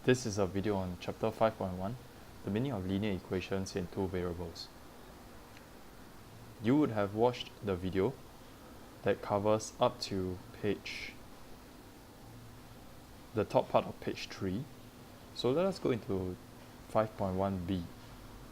This is a video on chapter 5.1, the meaning of linear equations in two variables. You would have watched the video that covers up to the top part of page 3. So let us go into 5.1b,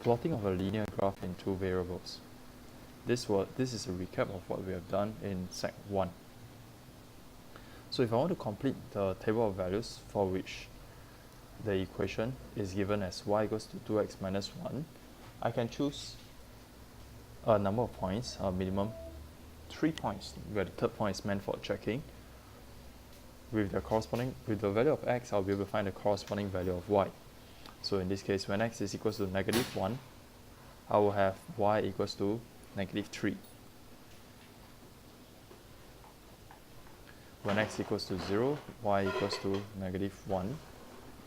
plotting of a linear graph in two variables. This is a recap of what we have done in Sec 1. So if I want to complete the table of values for which the equation is given as y equals to 2x minus 1, I can choose a number of points, a minimum 3 points, where the third point is meant for checking. With the value of x, I'll be able to find the corresponding value of y. So in this case, when x is equals to -1, I will have y equals to -3. When x equals to 0, y equals to -1.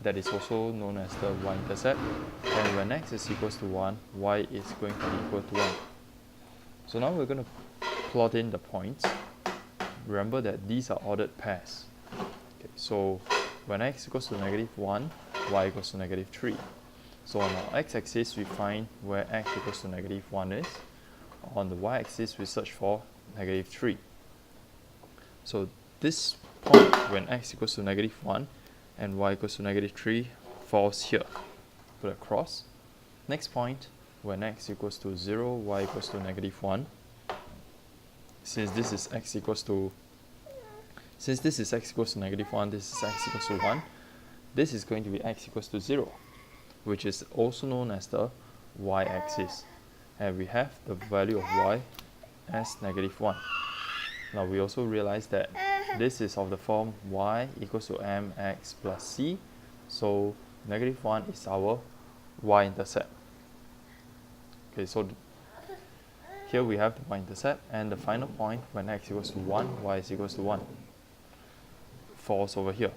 That is also known as the y-intercept. And when x is equals to 1, y is going to be equal to 1. So now we're going to plot in the points. Remember that these are ordered pairs. Okay, so when x equals to -1, y equals to -3. So on our x-axis, we find where x equals to -1 is. On the y-axis, we search for -3. So this point, when x equals to -1 and y equals to -3, falls here. Put a cross. Next point, when x equals to 0, y equals to -1. Since this is x equals to -1, this is x equals to 1, this is going to be x equals to 0, which is also known as the y-axis. And we have the value of y as -1. Now we also realize that this is of the form y equals to mx plus c, so -1 is our y-intercept. Okay, so here we have the y-intercept, and the final point when x equals to 1, y is equals to 1, falls over here.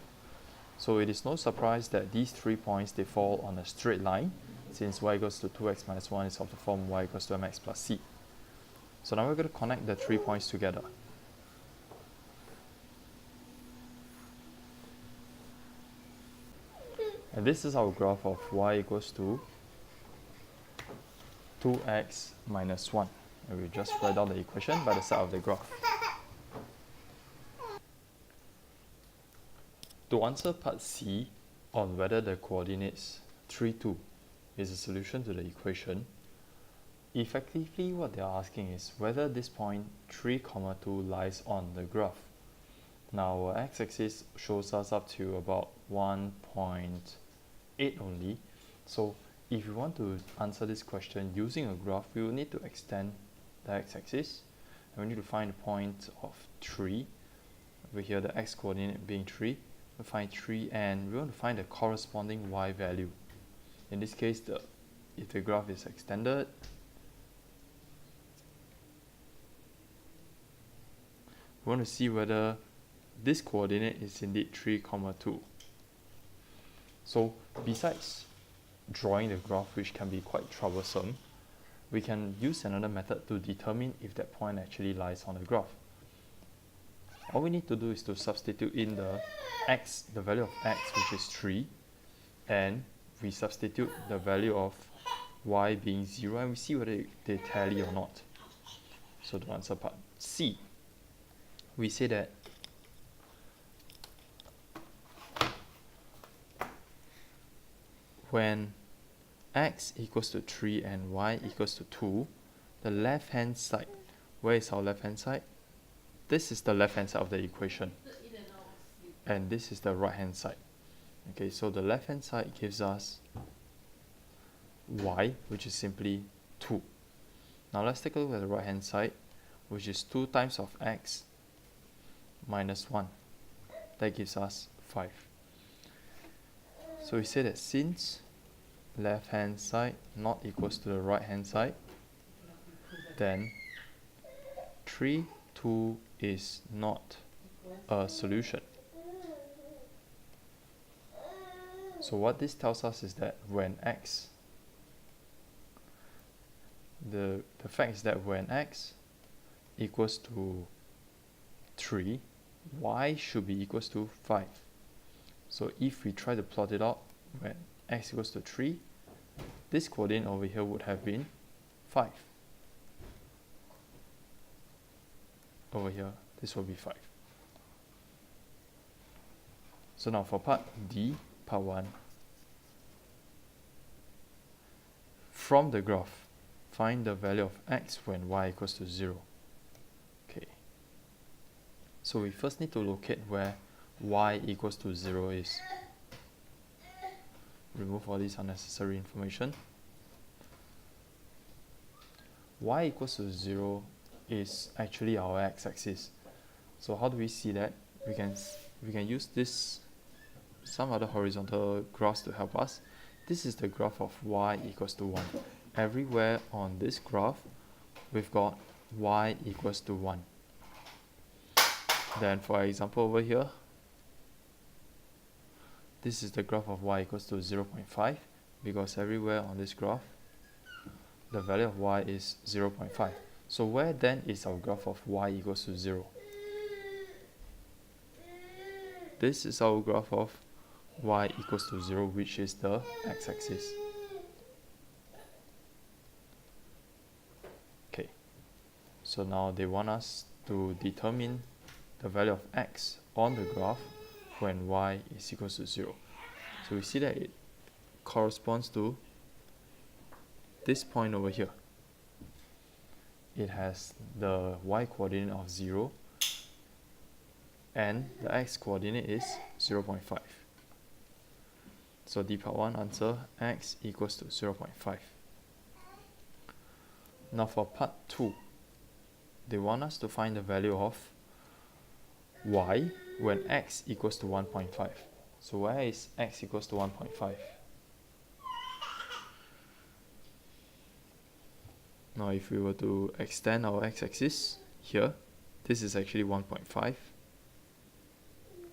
So it is no surprise that these 3 points, they fall on a straight line, since y equals to 2x minus 1 is of the form y equals to mx plus c. So now we're going to connect the 3 points together. And this is our graph of y equals to 2x minus 1. And we just write down the equation by the side of the graph. To answer part C on whether the coordinates 3, 2 is a solution to the equation, effectively what they are asking is whether this point 3, 2 lies on the graph. Now our x-axis shows us up to about 1.8 only. So if you want to answer this question using a graph, we will need to extend the x-axis, and we need to find the point of 3. Over here, the x-coordinate being 3. We find 3, and we want to find the corresponding y value. In this case, if the graph is extended, we want to see whether this coordinate is indeed 3, 2. So besides drawing the graph, which can be quite troublesome, we can use another method to determine if that point actually lies on the graph. All we need to do is to substitute in the value of x, which is 3, and we substitute the value of y being 0, and we see whether they tally or not. So to answer part C, we say that when x equals to 3 and y equals to 2, the left hand side, where is our left hand side? This is the left hand side of the equation, and this is the right hand side. Okay, so the left hand side gives us y, which is simply 2. Now let's take a look at the right hand side, which is 2 times of x minus 1. That gives us 5. So we say that since left hand side not equals to the right hand side, then 3, 2 is not a solution. So what this tells us is that when x, the fact is that when x equals to 3, y should be equals to 5. So if we try to plot it out, when x equals to 3, this coordinate over here would have been 5. Over here, this will be 5. So now for part D, part 1, from the graph, find the value of x when y equals to 0. Okay. So we first need to locate where y equals to 0 is. Remove all this unnecessary information. Y equals to 0 is actually our x-axis. So how do we see that? We can use this, some other horizontal graphs to help us. This is the graph of y equals to 1. Everywhere on this graph, we've got y equals to 1. Then for example over here, this is the graph of y equals to 0.5, because everywhere on this graph, the value of y is 0.5. So where then is our graph of y equals to 0? This is our graph of y equals to 0, which is the x-axis. Okay, so now they want us to determine the value of x on the graph when y is equals to 0. So we see that it corresponds to this point over here. It has the y coordinate of 0 and the x coordinate is 0.5. So D part 1 answer, x equals to 0.5. Now for part 2, they want us to find the value of y when x equals to 1.5. So where is x equals to 1.5? Now if we were to extend our x-axis here, this is actually 1.5,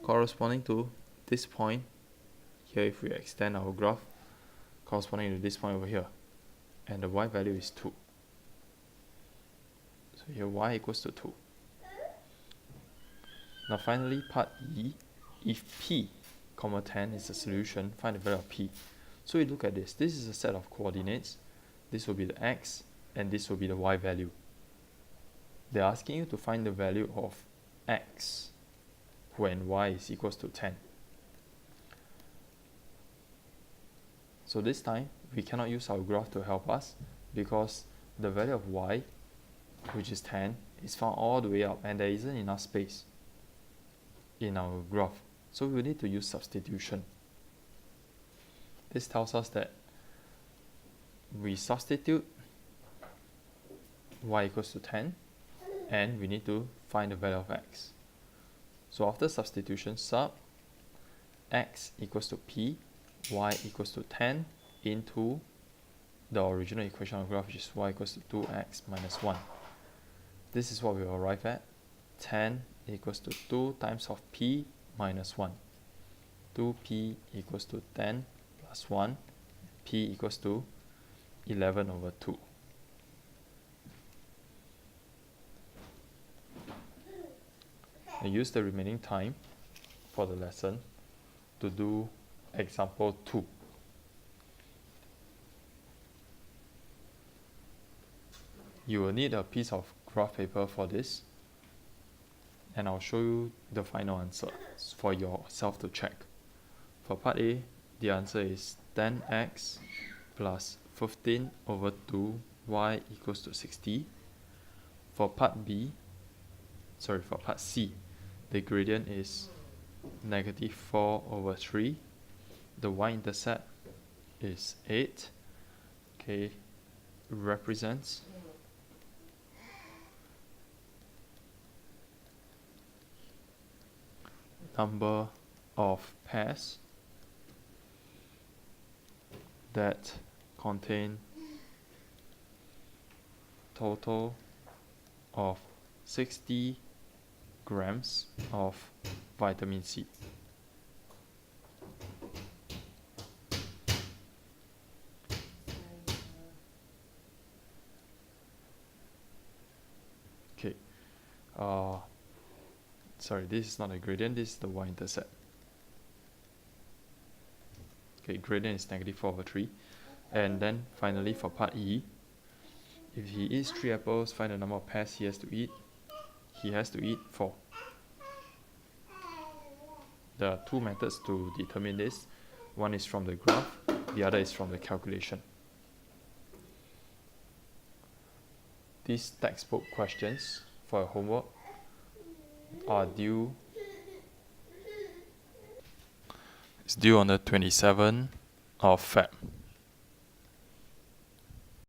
corresponding to this point here. If we extend our graph, corresponding to this point over here, and the y value is 2. So here y equals to 2. Now finally part E, if p, 10 is the solution, find the value of p. So we look at this. This is a set of coordinates. This will be the x and this will be the y value. They're asking you to find the value of x when y is equals to 10. So this time we cannot use our graph to help us, because the value of y, which is 10, is found all the way up and there isn't enough space in our graph. So we need to use substitution. This tells us that we substitute y equals to 10 and we need to find the value of x. So after substitution, sub x equals to p, y equals to 10 into the original equation of graph, which is y equals to 2x minus 1. This is what we will arrive at. 10 equals to 2 times of p minus 1. 2p equals to 10 plus 1. P equals to 11 over 2. I use the remaining time for the lesson to do example 2. You will need a piece of graph paper for this, and I'll show you the final answer for yourself to check. For part A, the answer is 10x plus 15 over 2 y equals to 60. For part C, the gradient is negative 4 over 3. The y-intercept is 8. Okay, represents number of pairs that contain total of 60 grams of vitamin C. Okay, sorry, this is not a gradient, this is the y-intercept. Okay, gradient is -4/3. And then finally for part E, if he eats 3 apples, find the number of pears he has to eat. He has to eat 4. There are two methods to determine this. One is from the graph, the other is from the calculation. These textbook questions for your homework are due on the 27th of Feb.